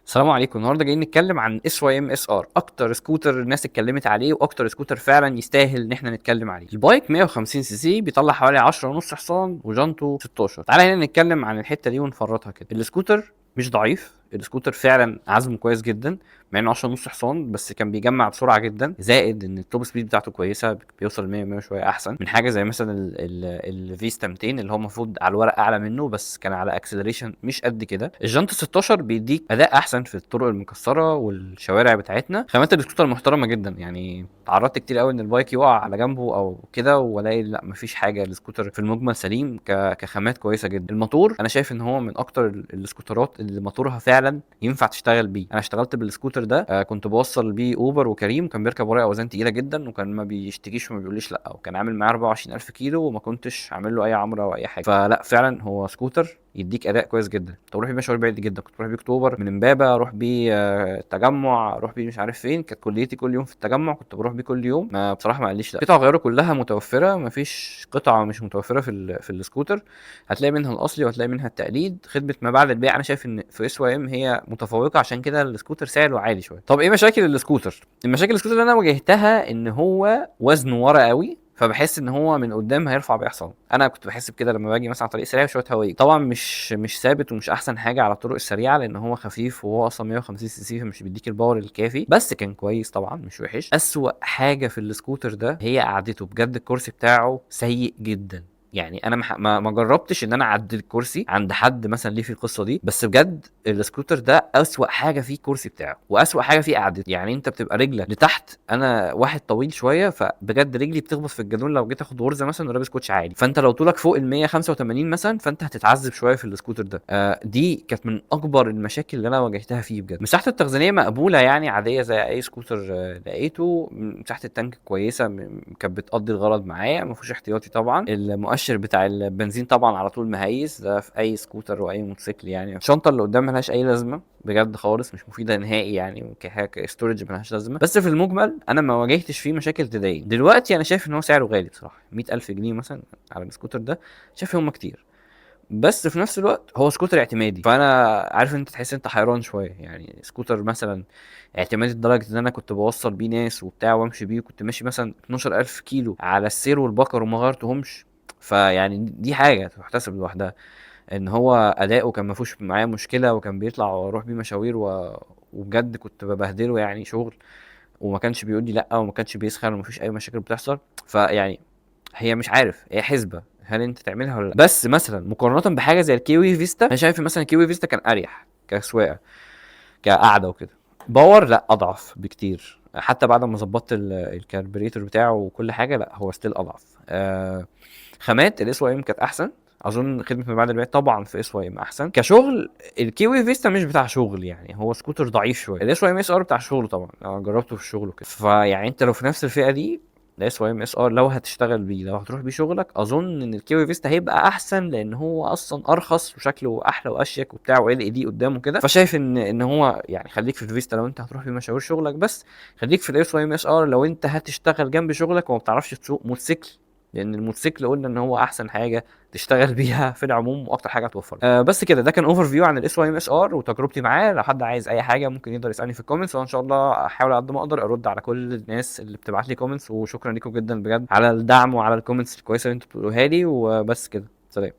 السلام عليكم. النهارده جايين نتكلم عن اس واي ام اس ار، اكتر سكوتر الناس اتكلمت عليه واكتر سكوتر فعلا يستاهل ان احنا نتكلم عليه. البايك 150 سي سي، بيطلع حوالي 10 ونص حصان وجانته 16. تعالى هنا نتكلم عن الحته دي ونفرطها كده. السكوتر مش ضعيف، السكوتر فعلا عزمه كويس جدا، مع انه 10 ونص حصان بس كان بيجمع بسرعه جدا، زائد ان التوب سبيد بتاعته كويسه، بيوصل 100 100 شويه احسن من حاجه زي مثلا الفيستا 200 اللي هو المفروض على الورق اعلى منه بس كان على اكسلريشن مش قد كده. الجنط 16 بيديك اداء احسن في الطرق المكسره والشوارع بتاعتنا. خامات السكوتر محترمه جدا، يعني تعرضت كتير قوي ان البايك يقع على جنبه او كده والاقي لا مفيش حاجه، السكوتر في المجمل سليم، كخامات كويسه جدا. الموتور انا شايف ان هو من اكتر السكوترات اللي موتورها فعلا ينفع تشتغل بيه. انا اشتغلت بالسكوتر ده، كنت بوصل بيه اوبر وكريم، كان بيركب ورايا اوزان تقيله جدا وكان ما بيشتكيش وما بيقوليش لا، وكان عامل معايا 24000 كيلو وما كنتش عامل له اي عمره او اي حاجه. فلا فعلا هو سكوتر يديك اداء كويس جدا. كنت بروح بيه مشاوير بعيد جدا، كنت بروح بيه اكتوبر من امبابه، اروح بيه التجمع، اروح بيه مش عارف فين، كانت كليتي كل يوم في التجمع، كنت بروح بيه كل يوم. ما بصراحه ما قاليش لا. قطع غيره كلها متوفره، ما فيش قطعه مش متوفره في السكوتر. هتلاقي منها الاصلي وهتلاقي منها التقليد. خدمه ما بعد البيع انا شايف ان في اس واي ام هي متفوقه، عشان كده السكوتر سعره عالي شويه. طب ايه مشاكل السكوتر؟ المشاكل السكوتر اللي انا واجهتها ان هو وزنه ورا قوي، فبحس ان هو من قدام هيرفع بيحصل. انا كنت بحس بكده لما باجي مثلا على طريق سريع شويه هوايه. طبعا مش ثابت ومش احسن حاجه على الطرق السريعه، لان هو خفيف وهو اصلا 150 سي سي، فمش بيديك الباور الكافي، بس كان كويس طبعا مش وحش. اسوأ حاجه في السكوتر ده هي قعدته، بجد الكرسي بتاعه سيء جدا. يعني انا ما جربتش ان انا اعدل الكرسي عند حد مثلا ليه في القصه دي، بس بجد السكوتر ده اسوأ حاجه فيه الكرسي بتاعه، واسوأ حاجه فيه قعدته. يعني انت بتبقى رجلك لتحت، انا واحد طويل شويه فبجد رجلي بتخبط في الجدون لو جيت اخد غرزه مثلا ولابس كوتش عالي، فانت لو طولك فوق ال 185 مثلا فانت هتتعذب شويه في السكوتر ده. دي كانت من اكبر المشاكل اللي انا واجهتها فيه بجد. مساحه التخزينيه مقبوله، يعني عاديه زي اي سكوتر لقيته. مساحه التانك كويسه، كانت بتقضي الغرض معايا، ما فيهوش احتياطي. طبعا المؤشر بتاع البنزين طبعا على طول مهيس، ده في اي سكوتر واي موتوسيكل. يعني الشنطه اللي قدام ملهاش اي لازمه بجد خالص، مش مفيده نهائي يعني، كستورج ملهاش لازمه. بس في المجمل انا ما واجهتش فيه مشاكل تضايق. دلوقتي انا شايف ان هو سعره غالي بصراحه، 100000 جنيه مثلا على السكوتر ده، شايف هم كتير. بس في نفس الوقت هو سكوتر اعتمادي، فانا عارف انت تحس انت حيران شويه. يعني سكوتر مثلا اعتمادي لدرجه ان انا كنت بوصل بيه ناس وبتاع وامشي بيه، وكنت ماشي مثلا 12000 كيلو على السير والبقر وما غيرتهمش. فيعني دي حاجه تحتسب لوحدها، ان هو اداؤه كان ما فيهوش معايا مشكله، وكان بيطلع واروح بيه مشاوير وبجد كنت ببهدله يعني شغل، وما كانش بيقول لي لا، وما كانش بيسخن، وما فيش اي مشاكل بتحصل. فيعني هي مش عارف، هي حسبه هل انت تعملها ولا لا. بس مثلا مقارنه بحاجه زي الكيوي فيستا، انا شايف مثلا الكيوي فيستا كان اريح كسواقه، كقعده وكده. باور لا، اضعف بكتير، حتى بعد ما ظبطت الكاربريتور بتاعه وكل حاجه، لا هو ستيل اضعف. خامات الاس واي ام كانت احسن. اظن خدمه ما بعد البيع طبعا في اس واي ام احسن كشغل. الكيوي فيستا مش بتاع شغل، يعني هو سكوتر ضعيف شويه. الاس واي ام اس ار بتاع شغل طبعا، انا جربته في الشغل وكده. فيعني انت لو في نفس الفئه دي، الاس واي ام اس ار لو هتشتغل بيه، لو هتروح بيه شغلك، اظن ان الكيوي فيستا هيبقى احسن، لان هو اصلا ارخص وشكله احلى واشيك وبتاع، وال اي دي قدامه كده. فشايف ان هو يعني خليك في الفيستا لو انت هتروح بيه مشاوير شغلك، بس خليك في الاس واي ام اس ار لو انت هتشتغل جنب شغلك وما بتعرفش تسوق موتوسيكل، لان الموتوسيكل قلنا ان هو احسن حاجه تشتغل بيها في العموم واكتر حاجه هتوفر. بس كده، ده كان اوفر فيو عن الاس واي ام اس ار وتجربتي معاه. لو حد عايز اي حاجه ممكن يقدر يسالني في الكومنتس، وانا ان شاء الله احاول على قد ما اقدر ارد على كل الناس اللي بتبعت لي كومنتس. وشكرا لكم جدا بجد على الدعم وعلى الكومنتس الكويسه اللي انتوا بتقولوها لي. وبس كده، سلام.